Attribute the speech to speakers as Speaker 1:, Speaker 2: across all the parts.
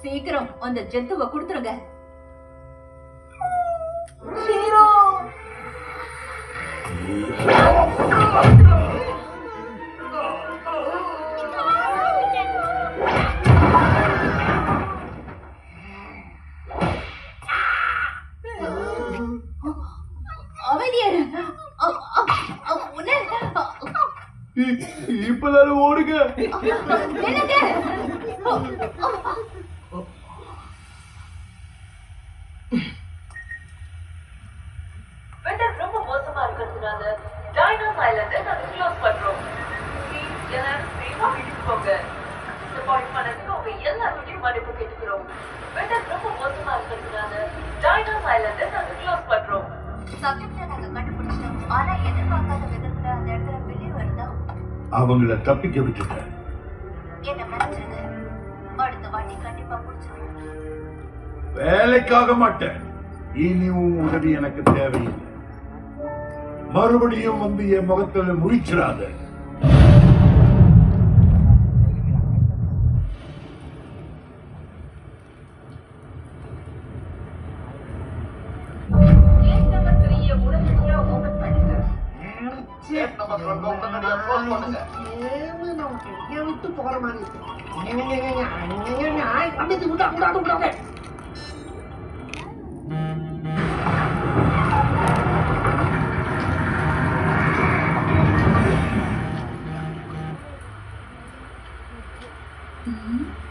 Speaker 1: சீக்கிரம் அந்த ஜந்துவை கொடுத்துருங்க. அமைதியாரு.
Speaker 2: இப்பதான் ஓடுங்க.
Speaker 3: ரொம்ப மோசமா இருக்கிறதுனால டைனோஸ் ஐலண்டை நாங்க க்ளோஸ் பண்றோம். எல்லாரும் சேஃபா வீட்டுக்கு போங்க. டிசப்பாயிண்ட் பண்ணதுக்கு உங்க எல்லாருடையும் மன்னிப்பு கேட்டுக்கிறோம். வெதர் ரொம்ப மோசமா இருக்கிறதுனால டைனோஸ் ஐலண்டை நாங்க க்ளோஸ் பண்றோம்.
Speaker 1: சப்ஜெக்ட நாங்க கண்டுபிடிச்சிட்டோம். ஆனா எதிர்பார்க்காத விதத்துல அந்த இடத்துல வெளியே வருதா?
Speaker 2: அவங்கள தப்பிக்க விட்டுட்டேன்.
Speaker 1: என்ன மன்னிச்சிருங்க. அடுத்த வாட்டி கண்டிப்பா பிடிச்சிருக்கோம்.
Speaker 2: வேலைக்காக மாட்டேன். இனி உன் உதவி எனக்கு தேவையில்லை. மறுபடியும் வந்து என் முகத்துல முழிச்சிடாத.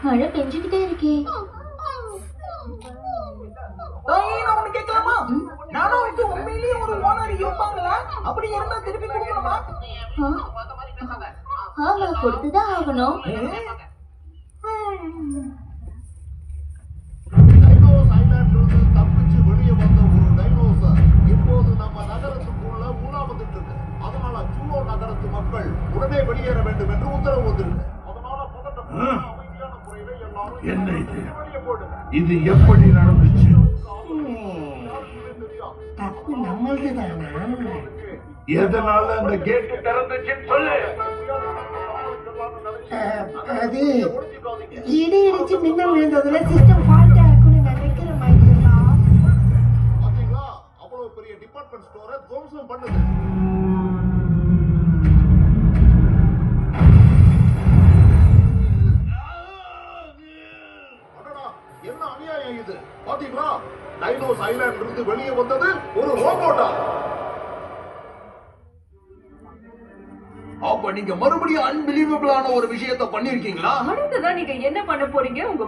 Speaker 1: மழை பெஞ்சுக்கிட்டே இருக்கே.
Speaker 4: உண்மையிலேயே ஒரு ஓனர் இருப்பாங்களா? அப்படி இருந்தா திருப்பி கொடுக்கணுமா?
Speaker 1: ஆமா, கொடுத்துதான் ஆகணும்.
Speaker 5: தப்பிச்சு வெளியே வந்த ஒரு டைனோசர் இப்போது நம்ம நகரத்துக்குள்ள மூலா வந்துட்டு இருக்கு. அதனால சூலோ நகரத்து மக்கள் உடனே வெளியேற வேண்டும் என்று உத்தரவு வந்திருக்கு. அதனால அமைதியான முறையில எல்லாரும்
Speaker 2: என்ன இது? இது எப்படி நடந்துச்சு?
Speaker 4: தப்பு நம்மளுதுதானா?
Speaker 2: எதனால அந்த கேட் திறந்துச்சுன்னு சொல்லு.
Speaker 4: அது இடி இடிச்சு மின்னல் விழுந்ததுல சிஸ்டம் ஃபால்ட்டா இருக்குன்னு நினைக்கிற மாதிரி.
Speaker 5: பாத்தீங்களா, அவ்வளவு பெரிய டிபார்ட்மெண்ட் ஸ்டோரை துவம்சம் பண்ணுது. என்ன அநியாயம் இது? பாத்தீங்களா, டைனோஸ் ஐலாண்ட் இருந்து வெளியே வந்தது ஒரு ரோபோட்டா.
Speaker 6: அப்ப நீங்க மறுபடியும் அன்பிலீவபிளான ஒரு விஷயத்தை பண்ணிருக்கீங்களா?
Speaker 3: அடுத்ததான் நீங்க என்ன பண்ண போறீங்க? உங்க